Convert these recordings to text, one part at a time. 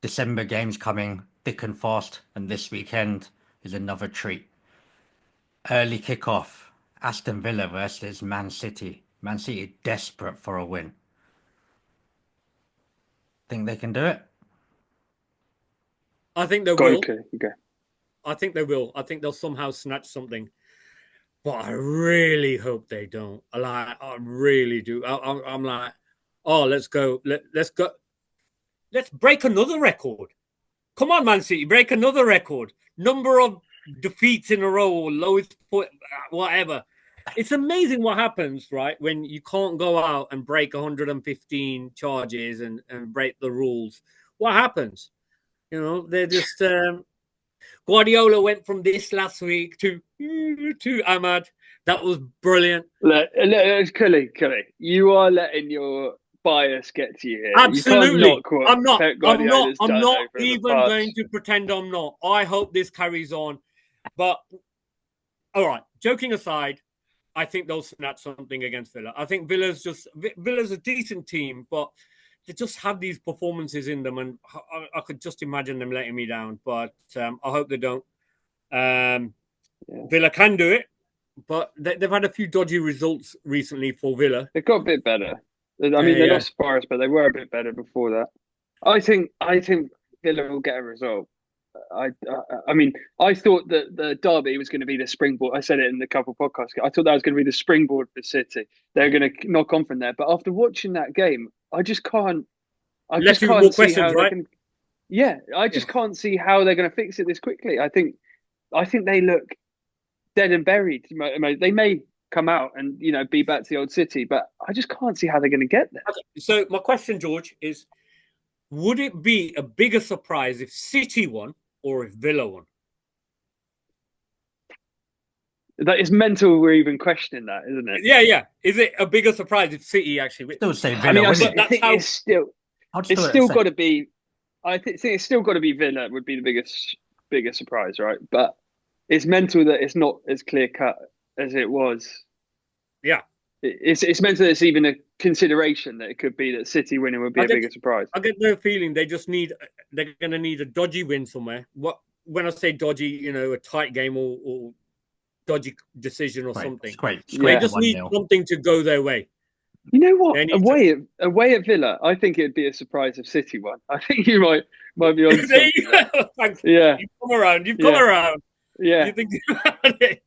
December games coming thick and fast, and this weekend is another treat. Early kickoff, Aston Villa versus Man City. Man City desperate for a win. Think they can do it? I think they Got it. will. Okay. Okay. I think they will. I think they'll somehow snatch something. But I really hope they don't. I really do. I'm like, oh, let's go. Let's go. Let's break another record. Come on, Man City, break another record. Number of defeats in a row, lowest point, whatever. It's amazing what happens, right, when you can't go out and break 115 charges and break the rules. What happens? They're just Guardiola went from this last week to Ahmad. That was brilliant. Cully, you are letting your bias get to you here. Absolutely. You can't I'm not. Pep I'm not. Guardiola's I'm done not over even the past. going to pretend I'm not. I hope this carries on. But all right, joking aside, I think they'll snatch something against Villa. I think Villa's a decent team, but they just have these performances in them, and I could just imagine them letting me down. But I hope they don't. Villa can do it, but they've had a few dodgy results recently for Villa. They've got a bit better. I mean, they lost Forest, but they were a bit better before that. I think Villa will get a result. I mean, I thought that the derby was going to be the springboard. I said it in the couple of podcasts. I thought that was going to be the springboard for City. They're going to knock on from there. But after watching that game, I just can't. I just can't see how they can. Yeah, I just can't see how they're going to fix it this quickly. I think they look dead and buried. They may come out and be back to the old City, but I just can't see how they're going to get there. So my question, George, is: would it be a bigger surprise if City won or if Villa won? That is mental. We're even questioning that, isn't it? Yeah. Is it a bigger surprise if City actually win? Still say Villa. I think it's still got to be. I think it's still got to be Villa would be the biggest surprise, right? But it's mental that it's not as clear cut as it was. Yeah, it's mental that it's even a consideration that it could be that City winning would be a bigger surprise. I get the feeling they're going to need a dodgy win somewhere. When I say dodgy, a tight game or dodgy decision or something. They just need something to go their way. You know what? Away at Villa, I think it'd be a surprise if City won. I think you might be on something. Thanks. Yeah, you've come around. Yeah, you think about it.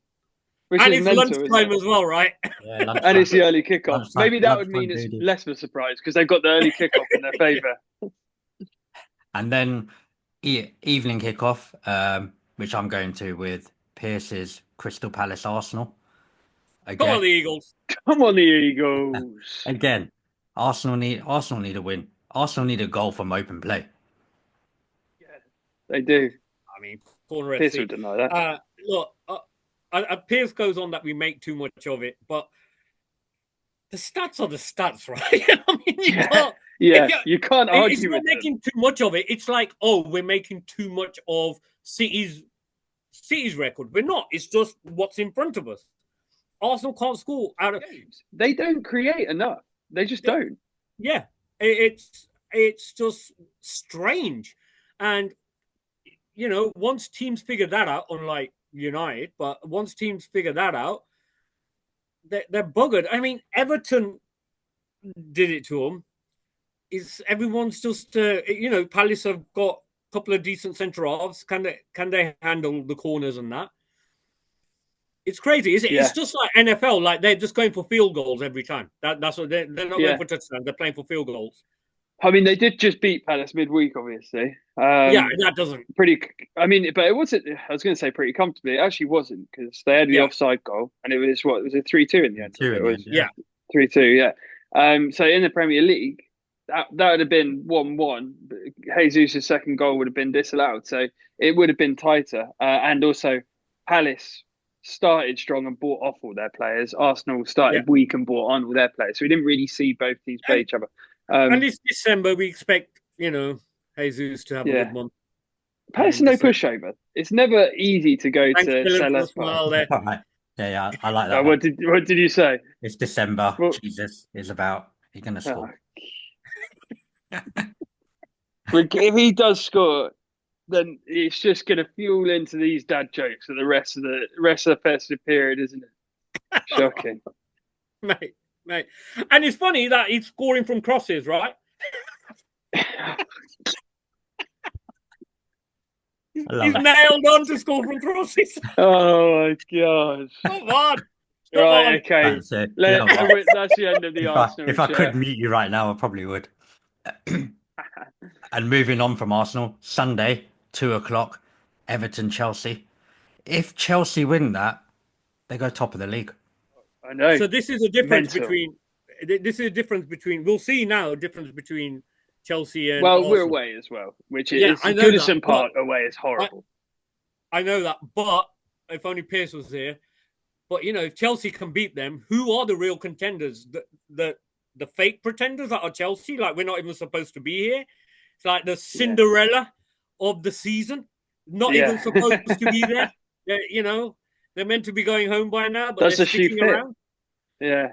And it's lunchtime as well, right? Yeah, and it's the early kickoff. Maybe that would mean it's less of a surprise because they've got the early kickoff in their favour. And then evening kickoff, which I'm going to with Pierce's Crystal Palace Arsenal. Again. Come on, the Eagles. Come on, the Eagles. Again, Arsenal need a win. Arsenal need a goal from open play. Yeah, they do. I mean, corner Pierce FC. would deny that. Look, Pierce goes on that we make too much of it, but the stats are the stats, right? I mean, you can't argue it's not making too much of it. It's like, we're making too much of City's record. We're not. It's just what's in front of us. Arsenal can't score out of games. They don't create enough. They just don't. Yeah, it's just strange, and once teams figure that out, unlike United, but once teams figure that out, they're buggered. I mean, Everton did it to them. Everyone's just Palace have got a couple of decent centre halves. Can they handle the corners and that? It's crazy, is it? Yeah. It's just like NFL. Like they're just going for field goals every time. That's what they're not going for touchdowns. They're playing for field goals. I mean, they did just beat Palace midweek, obviously. That doesn't I mean, but it wasn't. I was going to say pretty comfortably. It actually wasn't because they had the offside goal, and it was 3-2 in the end. 3-2. Yeah. So in the Premier League, that would have been 1-1. Jesus' second goal would have been disallowed, so it would have been tighter. And also, Palace started strong and bought off all their players. Arsenal started weak and bought on all their players. So we didn't really see both teams play each other. And this December, we expect, Jesus to have a good month. Palace no pushover. It's never easy to go to Sellers Park. Yeah, I like that. What did you say? It's December. Jesus is about. He's going to score. If he does score, then it's just going to fuel into these dad jokes for the rest of the festive period, isn't it? Shocking. mate. And it's funny that he's scoring from crosses, right? He's nailed on to score from crosses. Oh my gosh! Come on. Right, okay. That's it. That's the end of the Arsenal. If I could mute you right now, I probably would. And moving on from Arsenal, Sunday, 2 o'clock, Everton Chelsea. If Chelsea win that, they go top of the league. I know. So this is a difference between. This is a difference between. We'll see now a difference between Chelsea and. Well, Arsenal. we're away as well, which is Goodison Park away is horrible. I know that, but if only Pierce was here. But you know, if Chelsea can beat them, who are the real contenders? The fake pretenders that are Chelsea? Like we're not even supposed to be here. It's like the Cinderella of the season, not even supposed to be there. You know, they're meant to be going home by now, but they're sticking around. Yeah,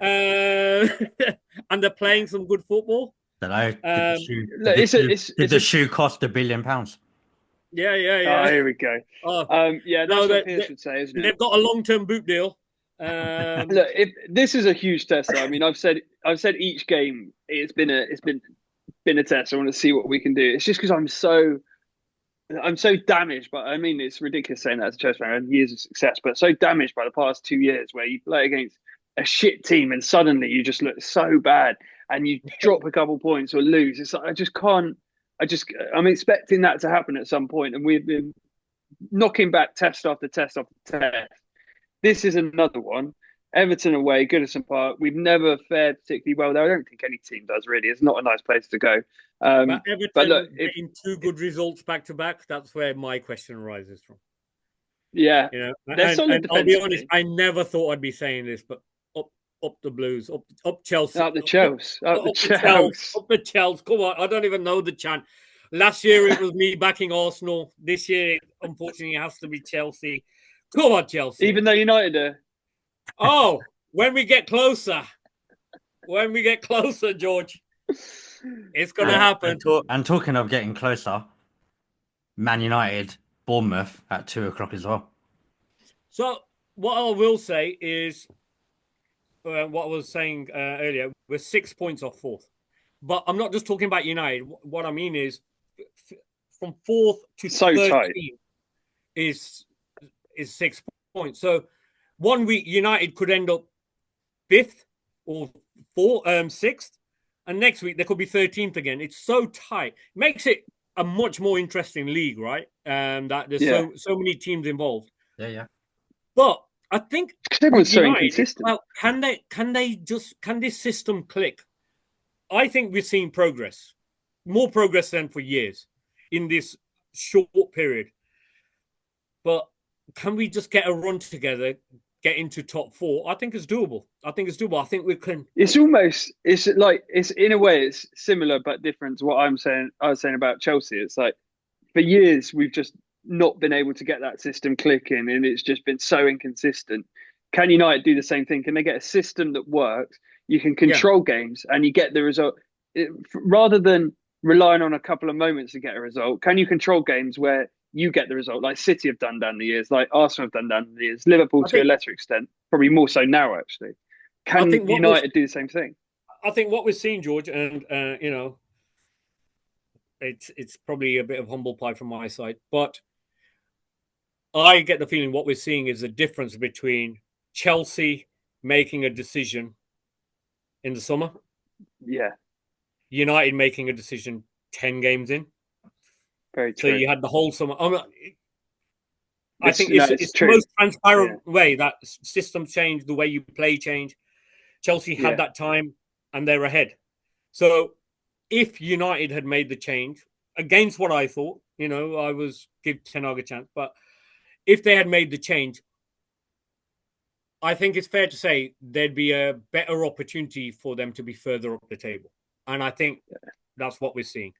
and they're playing some good football. Did the shoe cost £1 billion? Yeah. Oh, here we go. That's what Pierce would say, isn't it? They've got a long-term boot deal. Look, this is a huge test. I mean, I've said each game it's been a test. I want to see what we can do. It's just because I'm so damaged. But I mean, it's ridiculous saying that as a Chelsea fan. Years of success, but so damaged by the past 2 years, where you play against a shit team and suddenly you just look so bad and you drop a couple points or lose. It's like I just can't. I'm expecting that to happen at some point, and we've been knocking back test after test after test. This is another one. Everton away, Goodison Park. We've never fared particularly well there. I don't think any team does really. It's not a nice place to go. But Everton getting 2 good results back to back. That's where my question arises from. Yeah, you know, and I'll be honest. I never thought I'd be saying this, but up the Blues, up Chelsea, up the Chelsea. Up the Chelsea. Come on, I don't even know the chant. Last year it was me backing Arsenal. This year, unfortunately, it has to be Chelsea. Come on, Chelsea. Even though United are. Oh, when we get closer, George, it's going to happen. And talking of getting closer, Man United, Bournemouth at 2 o'clock as well. So what I will say is, what I was saying earlier, we're 6 points off 4th. But I'm not just talking about United. What I mean is, from 4th to 13 is 6 points. So 1 week United could end up 5th or 6th, and next week they could be 13th again. It's so tight. It makes it a much more interesting league, right? That there's so many teams involved. Yeah. But I think everyone's so inconsistent. Well, can this system click? I think we're seeing progress, more progress than for years in this short period. But can we just get a run together, get into top 4? I think it's doable. I think we can. It's in a way it's similar but different to what I was saying about Chelsea. It's like for years we've just not been able to get that system clicking, and it's just been so inconsistent. Can United do the same thing? Can they get a system that works? You can control games and you get the result rather than relying on a couple of moments to get a result. Can you control games where you get the result, like City have done down the years, like Arsenal have done down the years, Liverpool to a lesser extent, probably more so now actually. Can United do the same thing? I think what we're seeing, George, and you know, it's probably a bit of humble pie from my side, but I get the feeling what we're seeing is a difference between Chelsea making a decision in the summer, United making a decision 10 games in. Very true. So you had the whole summer. I think it's the most transparent way that system change, the way you play change. Chelsea had that time and they're ahead. So if United had made the change against what I thought, you know, I was give Ten Hag a chance, but if they had made the change, I think it's fair to say there'd be a better opportunity for them to be further up the table. And I think that's what we're seeing.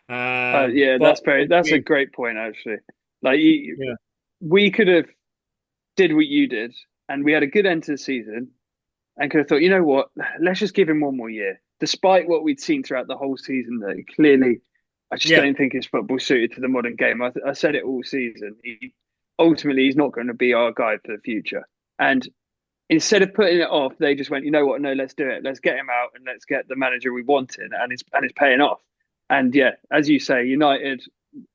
That's a great point, actually. Like, we could have did what you did, and we had a good end to the season, and could have thought, you know what, let's just give him one more year. Despite what we'd seen throughout the whole season, that clearly I just don't think his football suited to the modern game. I said it all season. Ultimately, he's not going to be our guy for the future. And instead of putting it off, they just went, you know what? No, let's do it. Let's get him out and let's get the manager we wanted. And it's paying off. And yeah, as you say, United,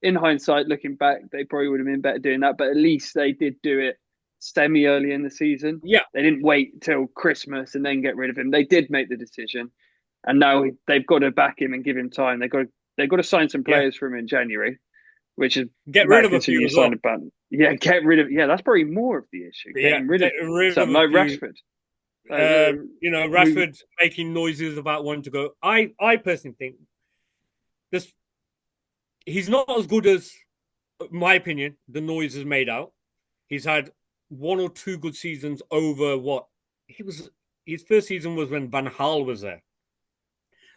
in hindsight, looking back, they probably would have been better doing that. But at least they did do it semi early in the season. Yeah. They didn't wait till Christmas and then get rid of him. They did make the decision. And now they've got to back him and give him time. They've got to sign some players for him in January, which is get rid of a few as well. Get rid of. Yeah, that's probably more of the issue. Getting rid of something like Rashford. Rashford making noises about wanting to go. I personally think he's not as good as, in my opinion, the noise is made out. He's had 1 or 2 good seasons over what his first season was when Van Gaal was there.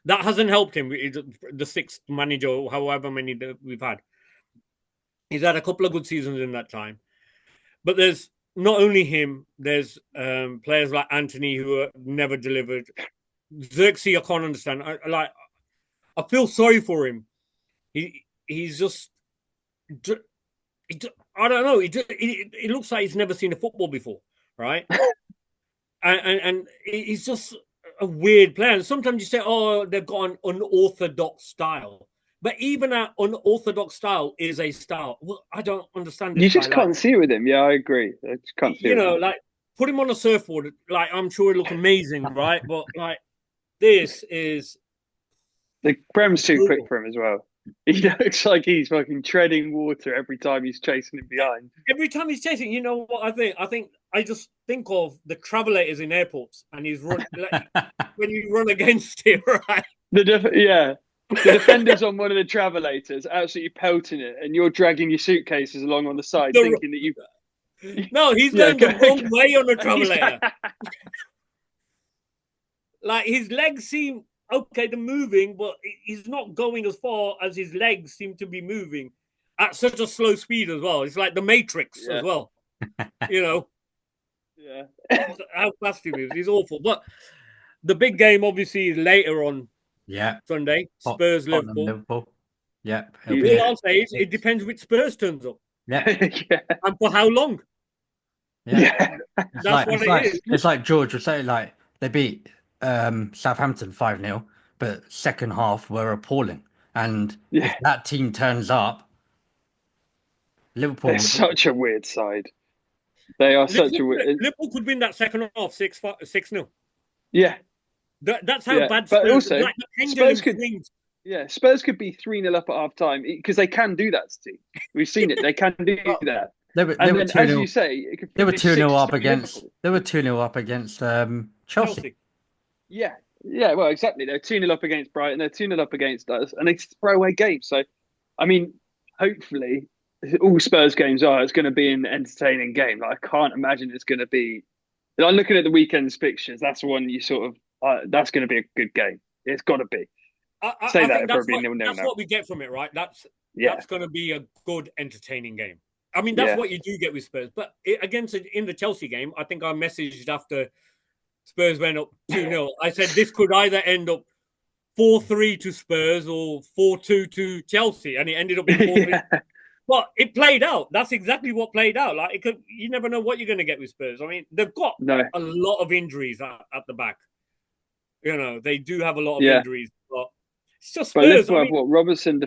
That hasn't helped him. The 6th manager, however many that we've had. He's had a couple of good seasons in that time. But there's not only him, there's players like Anthony who are never delivered. Xerxes, I can't understand. I feel sorry for him. He's just... I don't know. It looks like he's never seen a football before, right? and he's just a weird player. And sometimes you say, oh, they've got an unorthodox style. But even an unorthodox style is a style. Well, I don't understand this. You just can't see it with him. Yeah, I agree. I just can't see it. Like, put him on a surfboard. Like, I'm sure it'll look amazing, right? But, like, this is... The Prem's too quick for him as well. He looks like he's fucking treading water every time he's chasing him behind. Every time he's chasing, you know what I think? I just think of the travelators in airports, and he's run when you run against him, right? The defender's on one of the travelators, absolutely pelting it, and you're dragging your suitcases along on the side, thinking that you. No, he's going the wrong way on the travelator. Like, his legs seem. Okay, they're moving, but he's not going as far as his legs seem to be moving at such a slow speed as well. It's like the Matrix as well. Yeah. How fast he moves. He's awful. But the big game, obviously, is later on Sunday. Spurs-Liverpool. Yeah. All I'll say is it depends which Spurs turns up. Yeah. And for how long. Yeah. That's what it is. It's like George was saying, like, they beat Southampton 5-0, but second half were appalling. And if that team turns up, Liverpool... They're such a weird side. They are such a weird... Liverpool could win that second half 6-0. Yeah. That's how bad Spurs... But also, like Spurs could be 3-0 up at half time, because they can do that to teams. We've seen it. They can do that. They were 2-0, as you say, they were 2-0 up against Chelsea. Yeah, well, exactly. They're 2-0 up against Brighton, they're 2-0 up against us, and they throw away games. So, I mean, hopefully, all Spurs games it's going to be an entertaining game. Like, I can't imagine it's going to be... I'm looking at the weekend's fixtures. That's one you sort of... that's going to be a good game. It's got to be. That's what we get from it, right? That's going to be a good, entertaining game. I mean, that's what you do get with Spurs. But in the Chelsea game, I think I messaged after Spurs went up 2-0. I said this could either end up 4-3 to Spurs or 4-2 to Chelsea, and it ended up in 4-3. But it played out. That's exactly what played out. Like, you never know what you're going to get with Spurs. I mean, they've got a lot of injuries at the back. They do have a lot of injuries. But it's just Spurs. But Robertson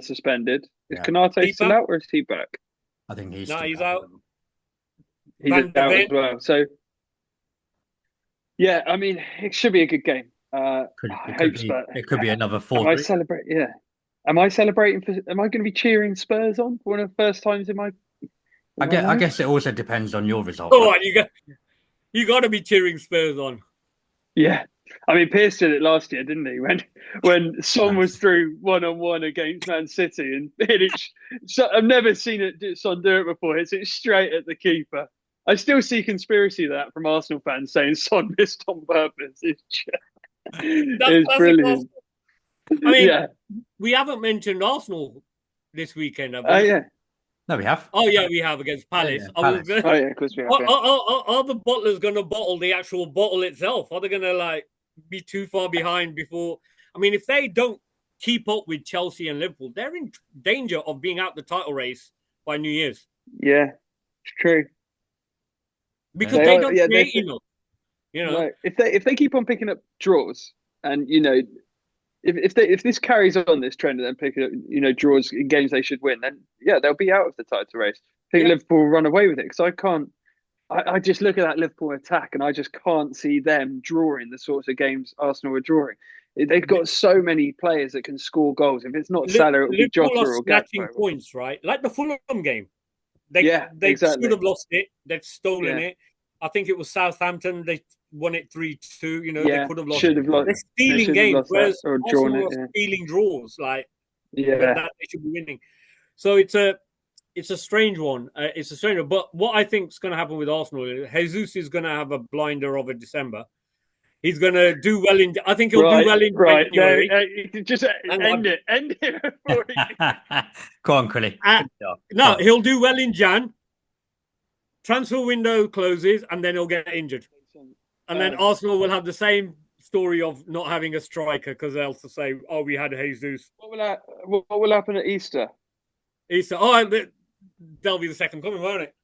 suspended. Is Konate still out, or is he back? I think he's out. He's out as well. So, yeah, I mean, it should be a good game. It could be another 4-3. Am I celebrating? Am I going to be cheering Spurs on for one of the first times in my? I guess it also depends on your result. Oh, you got to be cheering Spurs on. Yeah, I mean, Pierce did it last year, didn't he? When Son was through 1-on-1 against Man City and hit it. I've never seen Son do it before. Hits it straight at the keeper. I still see conspiracy that from Arsenal fans saying Son missed on purpose. It's brilliant. I mean, we haven't mentioned Arsenal this weekend, have we? Oh, yeah. No, we have. Oh, yeah, we have against Palace. Yeah, Palace. Of course we have. Are the bottlers going to bottle the actual bottle itself? Are they going to, be too far behind before? I mean, if they don't keep up with Chelsea and Liverpool, they're in danger of being out the title race by New Year's. Yeah, it's true. Because they don't create they, enough. You know, no, if they keep on picking up draws, and you know, if this carries on this trend and then picking up, you know, draws in games they should win, then yeah, they'll be out of the title race. I think Liverpool will run away with it, because I just look at that Liverpool attack and I just can't see them drawing the sorts of games Arsenal are drawing. They've got so many players that can score goals. If it's not Salah, it'll be Liverpool Jota are or snatching Gakpo. points, right? Like the Fulham game. They exactly. should have lost it. They've stolen it. I think it was Southampton. They won it 3-2. You know, they could have lost. They're stealing games, whereas Arsenal are stealing draws. Like, that they should be winning. So it's a strange one. It's a strange one. But what I think is going to happen with Arsenal is Jesus is going to have a blinder of a December. He's going to do well in. I think he'll do well in January. No, just end it. End it. Go on, Quilly. No, he'll do well in Jan. Transfer window closes, and then he'll get injured. And then Arsenal will have the same story of not having a striker, because they'll say, "Oh, we had Jesus." What will happen at Easter? That'll be the second coming, won't it?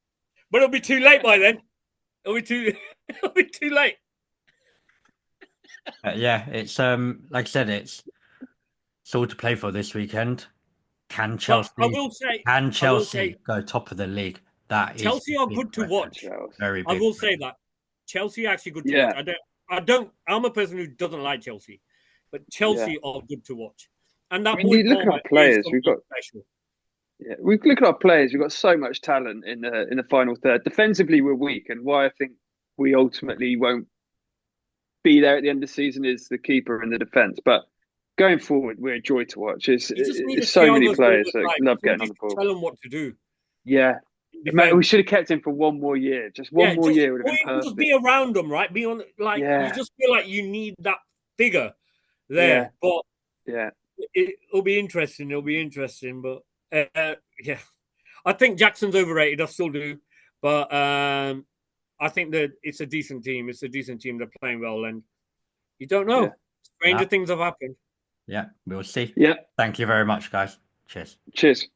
But it'll be too late by then. It'll be too late. It's like I said, it's all to play for this weekend. Can Chelsea? I will say, go top of the league? Chelsea are good to watch. Very big. I will say that Chelsea are actually good to watch. I'm a person who doesn't like Chelsea, but Chelsea are good to watch. And that you look at our players. We've got special. Yeah, we look at our players. We've got so much talent in the final third. Defensively, we're weak, and why I think we ultimately won't be there at the end of the season is the keeper and the defence. But going forward, we're a joy to watch. It's so many players that love getting on the ball. Tell them what to do. Yeah. Mate, we should have kept him for one more year. Just one more year would have been perfect. Just be around them, right? Be on, like, you just feel like you need that figure there. But it'll be interesting. It'll be interesting. But I think Jackson's overrated. I still do. But I think that it's a decent team. It's a decent team. They're playing well, and you don't know. Yeah. Stranger things have happened. Yeah, we'll see. Yeah. Thank you very much, guys. Cheers. Cheers.